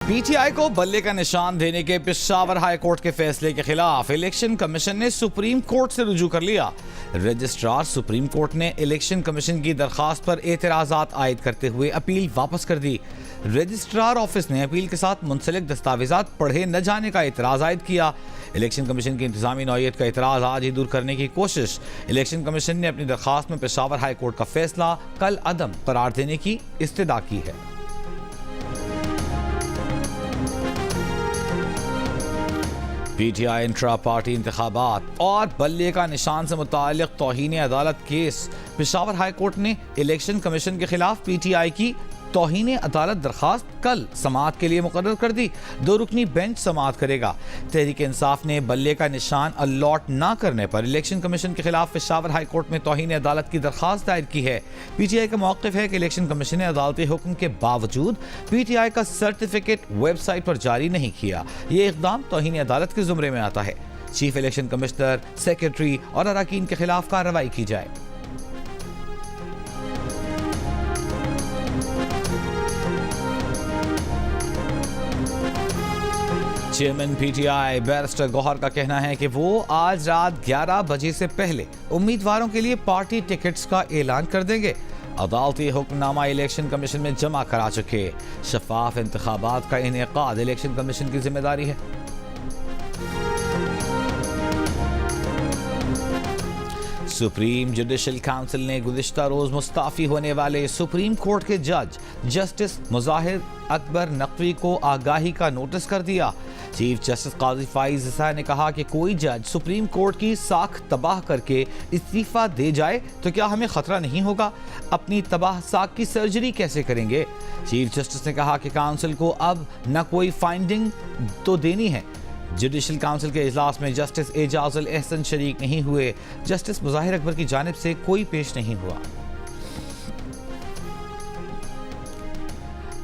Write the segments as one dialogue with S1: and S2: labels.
S1: پی T آئی کو بلے کا نشان دینے کے پشاور ہائی کورٹ کے فیصلے کے خلاف الیکشن کمیشن نے سپریم کورٹ سے رجوع کر لیا۔ رجسٹرار سپریم کورٹ نے الیکشن کمیشن کی درخواست پر اعتراضات عائد کرتے ہوئے اپیل واپس کر دی۔ رجسٹرار آفس نے اپیل کے ساتھ منسلک دستاویزات پڑھے نہ جانے کا اعتراض عائد کیا۔ الیکشن کمیشن کی انتظامی نوعیت کا اعتراض آج ہی دور کرنے کی کوشش۔ الیکشن کمیشن نے اپنی درخواست میں پشاور ہائی کورٹ کا فیصلہ کل عدم قرار دینے کی استدعا کی ہے۔ پی ٹی آئی انٹرا پارٹی انتخابات اور بلے کا نشان سے متعلق توہین عدالت کیس۔ پشاور ہائی کورٹ نے الیکشن کمیشن کے خلاف پی ٹی آئی کی توہین عدالت درخواست کل سماعت کے لیے مقرر کر دی۔ 2 رکنی بینچ سماعت کرے گا۔ تحریک انصاف نے بلے کا نشان الاٹ نہ کرنے پر الیکشن کمیشن کے خلاف پشاور ہائی کورٹ میں توہین عدالت کی درخواست دائر کی ہے۔ پی ٹی آئی کا موقف ہے کہ الیکشن کمیشن نے عدالتی حکم کے باوجود پی ٹی آئی کا سرٹیفکیٹ ویب سائٹ پر جاری نہیں کیا۔ یہ اقدام توہین عدالت کے زمرے میں آتا ہے۔ چیف الیکشن کمشنر، سیکریٹری اور اراکین کے خلاف کارروائی کی جائے۔ Chairman P T I barrister Gohar کا کہنا ہے کہ وہ آج رات 11 بجے سے پہلے امیدواروں کے لیے پارٹی ٹکٹس کا اعلان کر دیں گے۔ عدالتی حکم نامہ الیکشن کمیشن میں جمع کرا چکے۔ شفاف انتخابات کا انعقاد الیکشن کمیشن کی ذمہ داری ہے۔ سپریم جوڈیشل کونسل نے گزشتہ روز مستعفی ہونے والے سپریم کورٹ کے جج جسٹس مظاہر اکبر نقوی کو آگاہی کا نوٹس کر دیا۔ چیف جسٹس قاضی فائز عیسیٰ نے کہا کہ کوئی جج سپریم کورٹ کی ساکھ تباہ کر کے استعفیٰ دے جائے تو کیا ہمیں خطرہ نہیں ہوگا؟ اپنی تباہ ساکھ کی سرجری کیسے کریں گے؟ چیف جسٹس نے کہا کہ کونسل کو اب نہ کوئی فائنڈنگ تو دینی ہے۔ جوڈیشل کونسل کے اجلاس میں جسٹس اعجاز الاحسن شریک نہیں ہوئے۔ جسٹس مظاہر اکبر کی جانب سے کوئی پیش نہیں ہوا۔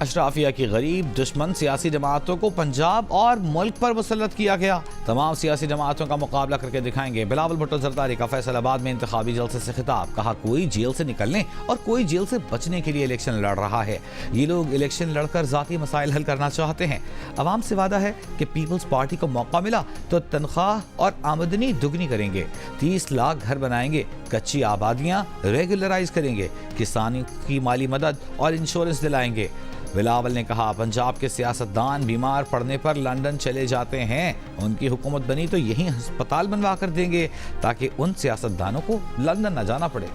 S1: اشرافیہ کی غریب دشمن سیاسی جماعتوں کو پنجاب اور ملک پر مسلط کیا گیا۔ تمام سیاسی جماعتوں کا مقابلہ کر کے دکھائیں گے۔ بلاول بھٹو زرداری کا فیصل آباد میں انتخابی جلسے سے خطاب۔ کہا کوئی جیل سے نکلنے اور کوئی جیل سے بچنے کے لیے الیکشن لڑ رہا ہے۔ یہ لوگ الیکشن لڑ کر ذاتی مسائل حل کرنا چاہتے ہیں۔ عوام سے وعدہ ہے کہ پیپلز پارٹی کو موقع ملا تو تنخواہ اور آمدنی دگنی کریں گے۔ 30 لاکھ گھر بنائیں گے۔ کچی آبادیاں ریگولرائز کریں گے۔ کسانوں کی مالی مدد اور انشورنس دلائیں گے۔ بلاول نے کہا پنجاب کے سیاستدان بیمار پڑنے پر لندن چلے جاتے ہیں۔ ان کی حکومت بنی تو یہی ہسپتال بنوا کر دیں گے تاکہ ان سیاستدانوں کو لندن نہ جانا پڑے۔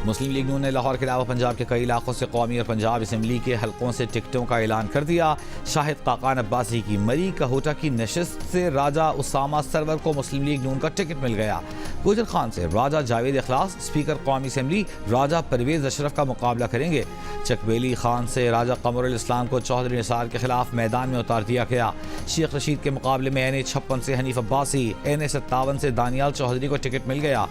S1: مسلم لیگ نون نے لاہور کے علاوہ پنجاب کے کئی علاقوں سے قومی اور پنجاب اسمبلی کے حلقوں سے ٹکٹوں کا اعلان کر دیا۔ شاہد خاقان عباسی کی مری کہوٹہ کی نشست سے راجہ اسامہ سرور کو مسلم لیگ نون کا ٹکٹ مل گیا۔ گوجر خان سے راجہ جاوید اخلاص اسپیکر قومی اسمبلی راجہ پرویز اشرف کا مقابلہ کریں گے۔ چکبیلی خان سے راجہ قمر الاسلام کو چودھری نثار کے خلاف میدان میں اتار دیا گیا۔ شیخ رشید کے مقابلے میں NA56 سے حنیف عباسی، NA57 سے دانیال چودھری کو ٹکٹ مل گیا۔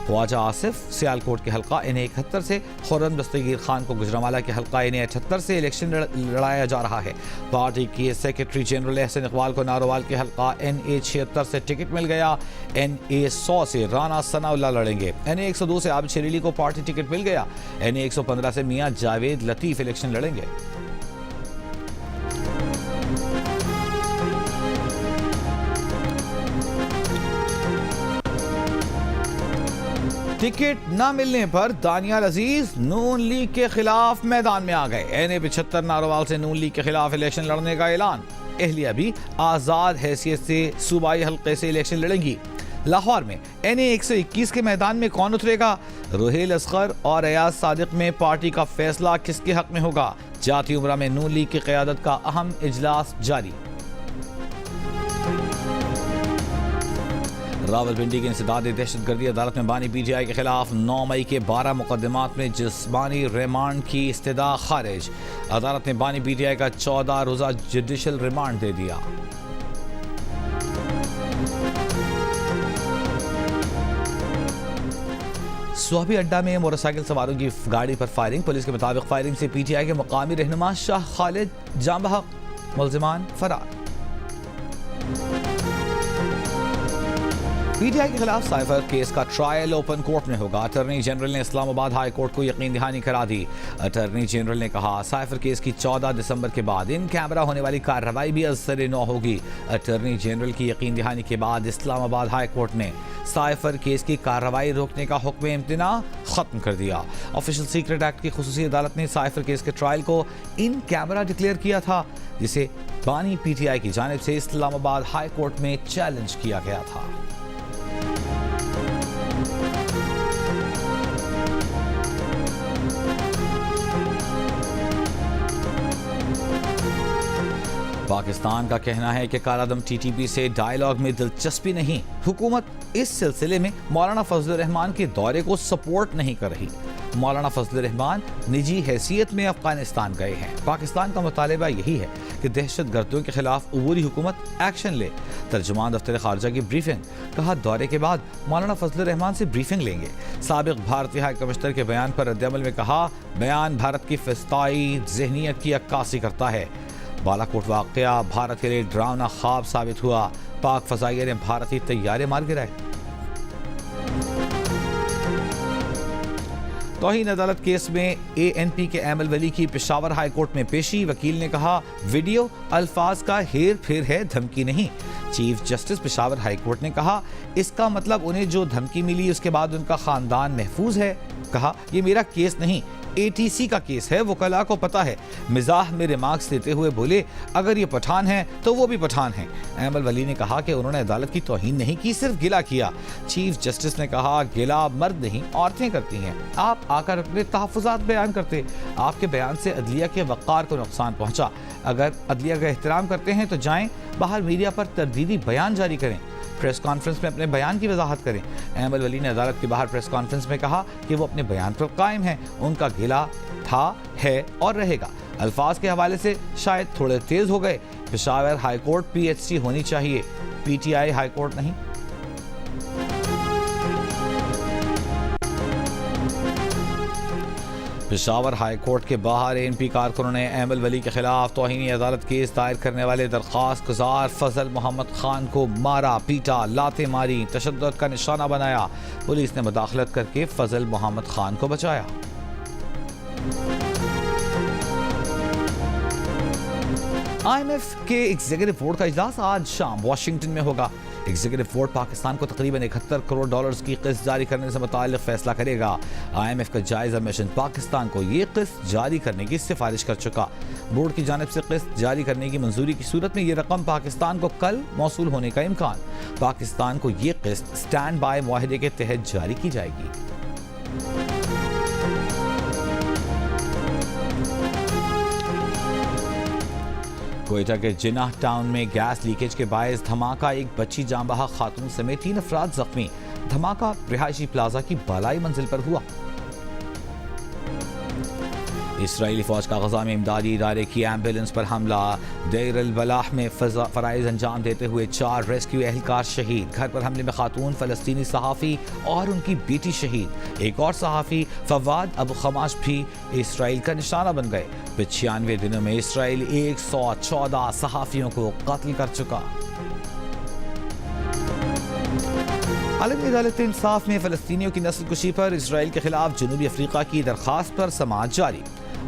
S1: خواجہ آصف سیالکوٹ کے حلقہ NA71 سے، خرم دستگیر خان کو گجرانوالہ کے حلقہ NA78 سے الیکشن لڑایا جا رہا ہے۔ پارٹی کے سیکریٹری جنرل احسن اقبال کو ناروال کے حلقہ NA76 سے ٹکٹ مل گیا۔ NA100 سے رانا ثناء اللہ لڑیں گے۔ NA102 سے عابد شریلی کو پارٹی ٹکٹ مل گیا۔ NA115 سے میاں جاوید لطیف الیکشن لڑیں گے۔ ٹکٹ نہ ملنے پر دانیال عزیز نون لیگ کے خلاف میدان میں آ گئے۔ NA75 ناروال سے نون لیگ کے خلاف الیکشن لڑنے کا اعلان۔ اہلیہ بھی آزاد حیثیت سے صوبائی حلقے سے الیکشن لڑیں گی۔ لاہور میں NA121 کے میدان میں کون اترے گا؟ روہیل اصغر اور ایاز صادق میں پارٹی کا فیصلہ کس کے حق میں ہوگا؟ جاتی امرہ میں نون لیگ کی قیادت کا اہم اجلاس جاری۔ راولپنڈی کی انسداد دہشت گردی عدالت میں بانی پی ٹی آئی کے خلاف 9 مئی کے 12 مقدمات میں جسمانی ریمانڈ کی استدعا خارج۔ عدالت نے بانی پی ٹی آئی کا 14 روزہ جوڈیشل ریمانڈ دے دیا۔ سوابی اڈا میں موٹر سائیکل سواروں کی گاڑی پر فائرنگ۔ پولیس کے مطابق فائرنگ سے پی ٹی آئی کے مقامی رہنما شاہ خالد جاں بحق، ملزمان فرار۔ پی ٹی آئی کے خلاف سائفر کیس کا ٹرائل اوپن کورٹ میں ہوگا. اٹارنی جنرل نے اسلام آباد ہائی کورٹ کو یقین دہانی کرا دی. اٹارنی جنرل نے کہا سائفر کیس کی 14 دسمبر کے بعد ان کیمرہ ہونے والی کارروائی بھی از سر نو ہوگی. اٹارنی جنرل کی یقین دہانی کے بعد اسلام آباد ہائی کورٹ نے سائفر کیس کی کارروائی روکنے کا حکم امتناع ختم کر دیا. آفیشل سیکرٹ ایکٹ کی خصوصی عدالت نے سائفر کیس کے ٹرائل کو ان کیمرہ ڈکلیئر کیا تھا, جسے بانی پی ٹی آئی کی جانب سے اسلام آباد ہائی کورٹ میں چیلنج کیا گیا تھا. پاکستان کا کہنا ہے کہ کالعدم ٹی ٹی پی سے ڈائیلاگ میں دلچسپی نہیں. حکومت اس سلسلے میں مولانا فضل الرحمان کے دورے کو سپورٹ نہیں کر رہی. مولانا فضل الرحمان نجی حیثیت میں افغانستان گئے ہیں. پاکستان کا مطالبہ یہی ہے کہ دہشت گردوں کے خلاف عبوری حکومت ایکشن لے. ترجمان دفتر خارجہ کی بریفنگ. کہا دورے کے بعد مولانا فضل الرحمان سے بریفنگ لیں گے. سابق بھارتی ہائی کمشنر کے بیان پر رد عمل میں کہا بیان بھارت کی فسطائی ذہنیت کی عکاسی کرتا ہے. بالا کوٹ واقعہ بھارت کے لیے ڈراؤنا خواب ثابت ہوا. پاک فضائیہ نے بھارتی طیارے مار گرائے. توہین عدالت کیس میں اے این پی کے ایمل ولی کی پشاور ہائی کورٹ میں پیشی. وکیل نے کہا ویڈیو الفاظ کا ہیر پھیر ہے, دھمکی نہیں. Chief justice Peshawar high court نے کہا اس کا مطلب انہیں جو دھمکی ملی اس کے بعد ان کا خاندان محفوظ ہے. کہا یہ میرا کیس نہیں, اے ٹی سی کا کیس ہے, وکلاء کو پتا ہے. مزاح میں ریمارکس دیتے ہوئے بولے اگر یہ پٹھان ہیں تو وہ بھی پٹھان ہیں. ایمل ولی نے کہا کہ انہوں نے عدالت کی توہین نہیں کی, صرف گلہ کیا. چیف جسٹس نے کہا گلہ مرد نہیں عورتیں کرتی ہیں. آپ آ کر اپنے تحفظات بیان کرتے. آپ کے بیان سے عدلیہ کے وقار کو نقصان پہنچا. اگر عدلیہ کا احترام کرتے ہیں تو جائیں باہر میڈیا پر تردیدی بیان جاری کریں, پریس کانفرنس میں اپنے بیان کی وضاحت کریں. ایمل ولی نے عدالت کے باہر پریس کانفرنس میں کہا کہ وہ اپنے بیان پر قائم ہیں. ان کا گلہ تھا, ہے اور رہے گا. الفاظ کے حوالے سے شاید تھوڑے تیز ہو گئے. Peshawar high court P H C ہونی چاہیے, P T I high court نہیں. پشاور ہائی کورٹ کے باہر اے این پی کارکنوں نے ایمل ولی کے خلاف توہین عدالت کیس دائر کرنے والے درخواست گزار فضل محمد خان کو مارا, پیٹا, لاتیں ماری, تشدد کا نشانہ بنایا. پولیس نے مداخلت کر کے فضل محمد خان کو بچایا. آئی ایم ایف کے ایگزیکٹو بورڈ کا اجلاس آج شام واشنگٹن میں ہوگا. ایگزیکٹو بورڈ پاکستان کو تقریباً 71 کروڑ ڈالرز کی قسط جاری کرنے سے متعلق فیصلہ کرے گا. آئی ایم ایف کا جائزہ مشن پاکستان کو یہ قسط جاری کرنے کی سفارش کر چکا. بورڈ کی جانب سے قسط جاری کرنے کی منظوری کی صورت میں یہ رقم پاکستان کو کل موصول ہونے کا امکان. پاکستان کو یہ قسط سٹینڈ بائی معاہدے کے تحت جاری کی جائے گی. کوئٹہ کے جناح ٹاؤن میں گیس لیکیج کے باعث دھماکہ, ایک بچی جاں بحق خاتون سمیت 3 افراد زخمی. دھماکہ رہائشی پلازا کی بالائی منزل پر ہوا. اسرائیلی فوج کا غزہ میں امدادی ادارے کی ایمبولنس پر حملہ. دیر البلاح میں فرائض انجام دیتے ہوئے 4 ریسکیو اہلکار شہید. گھر پر حملے میں خاتون فلسطینی صحافی اور ان کی بیٹی شہید. ایک اور صحافی فواد ابو خماش بھی اسرائیل کا نشانہ بن گئے. 95 دنوں میں اسرائیل 114 صحافیوں کو قتل کر چکا. عالمی عدالت انصاف میں فلسطینیوں کی نسل کشی پر اسرائیل کے خلاف جنوبی افریقہ کی درخواست پر سماعت جاری.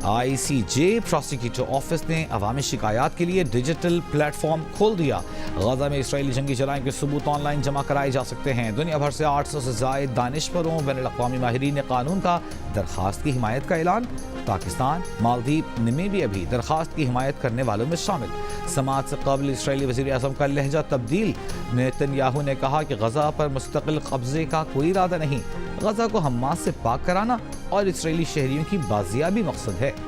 S1: آئی سی جے پروسیکیوٹر آفس نے عوامی شکایات کے لیے ڈیجیٹل پلیٹ فارم کھول دیا. غزہ میں اسرائیلی جنگی جرائم کے ثبوت آن لائن جمع کرائے جا سکتے ہیں. دنیا بھر سے 800 سے زائد دانشوروں, بین الاقوامی ماہرین قانون کا درخواست کی حمایت کا اعلان. پاکستان, مالدیپ, نمیبیا بھی درخواست کی حمایت کرنے والوں میں شامل. سماعت سے قبل اسرائیلی وزیر اعظم کا لہجہ تبدیل. نیتن یاہو نے کہا کہ غزہ پر مستقل قبضے کا کوئی ارادہ نہیں. غزہ کو حماس سے پاک کرانا اور اسرائیلی شہریوں کی بازیابی مقصد ہے.